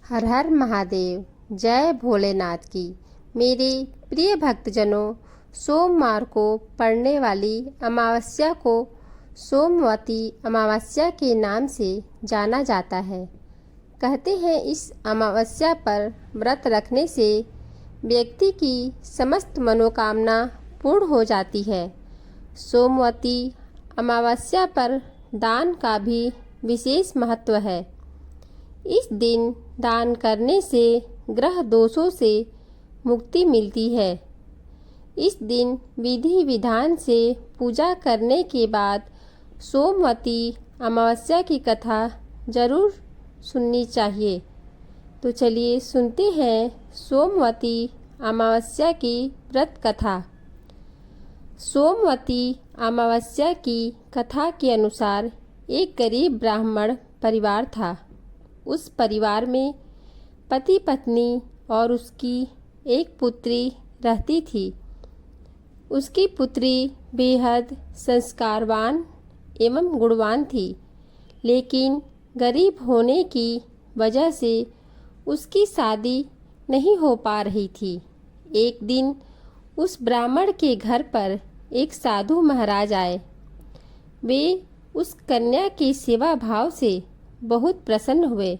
हर हर महादेव। जय भोलेनाथ की। मेरे प्रिय भक्तजनों, सोमवार को पड़ने वाली अमावस्या को सोमवती अमावस्या के नाम से जाना जाता है। कहते हैं इस अमावस्या पर व्रत रखने से व्यक्ति की समस्त मनोकामना पूर्ण हो जाती है। सोमवती अमावस्या पर दान का भी विशेष महत्व है। इस दिन दान करने से ग्रह दोषों से मुक्ति मिलती है। इस दिन विधि विधान से पूजा करने के बाद सोमवती अमावस्या की कथा जरूर सुननी चाहिए। तो चलिए सुनते हैं सोमवती अमावस्या की व्रत कथा। सोमवती अमावस्या की कथा के अनुसार एक गरीब ब्राह्मण परिवार था। उस परिवार में पति पत्नी और उसकी एक पुत्री रहती थी। उसकी पुत्री बेहद संस्कारवान एवं गुणवान थी, लेकिन गरीब होने की वजह से उसकी शादी नहीं हो पा रही थी। एक दिन उस ब्राह्मण के घर पर एक साधु महाराज आए। वे उस कन्या की सेवा भाव से बहुत प्रसन्न हुए।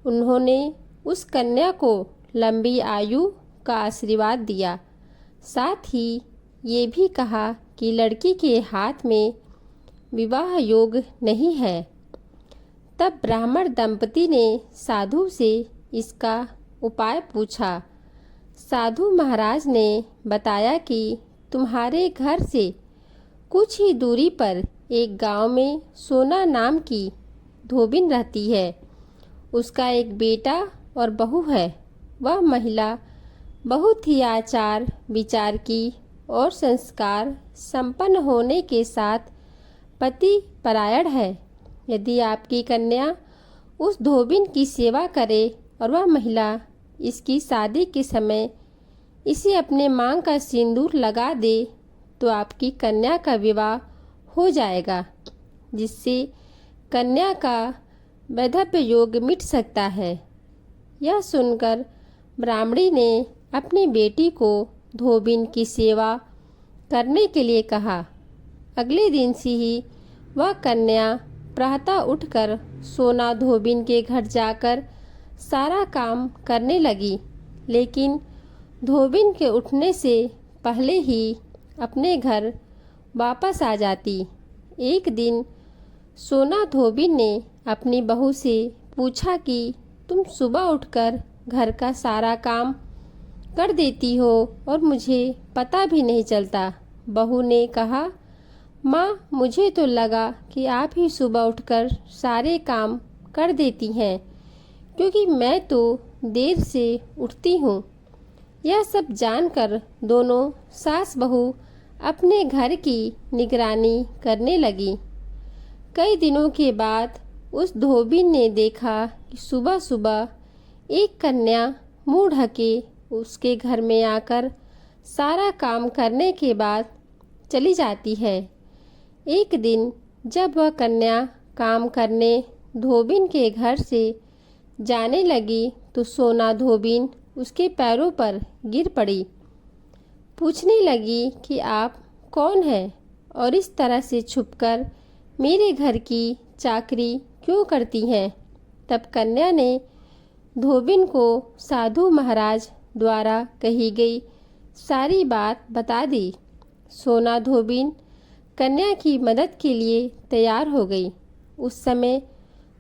उन्होंने उस कन्या को लंबी आयु का आशीर्वाद दिया। साथ ही ये भी कहा कि लड़की के हाथ में विवाह योग नहीं है। तब ब्राह्मण दंपति ने साधु से इसका उपाय पूछा। साधु महाराज ने बताया कि तुम्हारे घर से कुछ ही दूरी पर एक गांव में सोना नाम की धोबिन रहती है। उसका एक बेटा और बहू है। वह महिला बहुत ही आचार विचार की और संस्कार संपन्न होने के साथ पति परायण है। यदि आपकी कन्या उस धोबिन की सेवा करे और वह महिला इसकी शादी के समय इसे अपने मांग का सिंदूर लगा दे तो आपकी कन्या का विवाह हो जाएगा, जिससे कन्या का वैधव्य योग मिट सकता है। यह सुनकर ब्राह्मणी ने अपनी बेटी को धोबिन की सेवा करने के लिए कहा। अगले दिन से ही वह कन्या प्रातः उठकर सोना धोबिन के घर जाकर सारा काम करने लगी, लेकिन धोबिन के उठने से पहले ही अपने घर वापस आ जाती। एक दिन सोना धोबिन ने अपनी बहू से पूछा कि तुम सुबह उठकर घर का सारा काम कर देती हो और मुझे पता भी नहीं चलता। बहू ने कहा, माँ, मुझे तो लगा कि आप ही सुबह उठकर सारे काम कर देती हैं, क्योंकि मैं तो देर से उठती हूँ। यह सब जानकर दोनों सास बहू अपने घर की निगरानी करने लगी। कई दिनों के बाद उस धोबिन ने देखा कि सुबह सुबह एक कन्या मुंह ढके उसके घर में आकर सारा काम करने के बाद चली जाती है। एक दिन जब वह कन्या काम करने धोबिन के घर से जाने लगी तो सोना धोबिन उसके पैरों पर गिर पड़ी। पूछने लगी कि आप कौन हैं और इस तरह से छुपकर मेरे घर की चाकरी क्यों करती हैं। तब कन्या ने धोबिन को साधु महाराज द्वारा कही गई सारी बात बता दी। सोना धोबिन कन्या की मदद के लिए तैयार हो गई। उस समय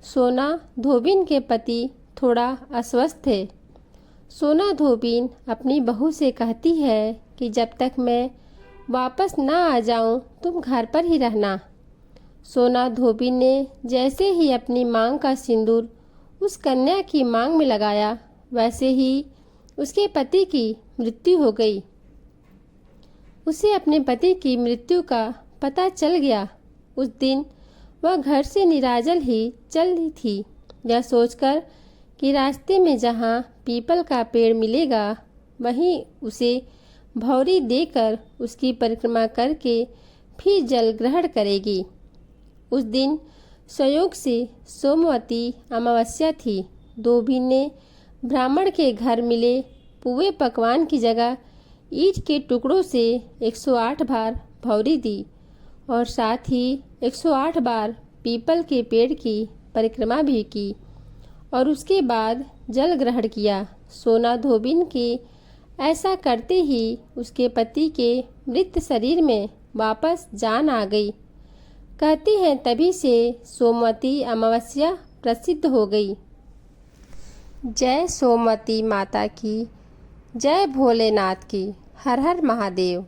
सोना धोबिन के पति थोड़ा अस्वस्थ थे। सोना धोबिन अपनी बहू से कहती है कि जब तक मैं वापस ना आ जाऊं तुम घर पर ही रहना। सोना धोबिन ने जैसे ही अपनी मांग का सिंदूर उस कन्या की मांग में लगाया, वैसे ही उसके पति की मृत्यु हो गई। उसे अपने पति की मृत्यु का पता चल गया। उस दिन वह घर से निराजल ही चल रही थी, यह सोचकर कि रास्ते में जहाँ पीपल का पेड़ मिलेगा वहीं उसे भौरी देकर उसकी परिक्रमा करके फिर जल ग्रहण करेगी। उस दिन संयोग से सोमवती अमावस्या थी। धोबिन ने ब्राह्मण के घर मिले पुए पकवान की जगह ईंट के टुकड़ों से 108 बार भौरी दी और साथ ही 108 बार पीपल के पेड़ की परिक्रमा भी की और उसके बाद जल ग्रहण किया। सोना धोबिन के ऐसा करते ही उसके पति के मृत शरीर में वापस जान आ गई। कहती हैं तभी से सोमवती अमावस्या प्रसिद्ध हो गई। जय सोमवती माता की, जय भोलेनाथ की। हर हर महादेव।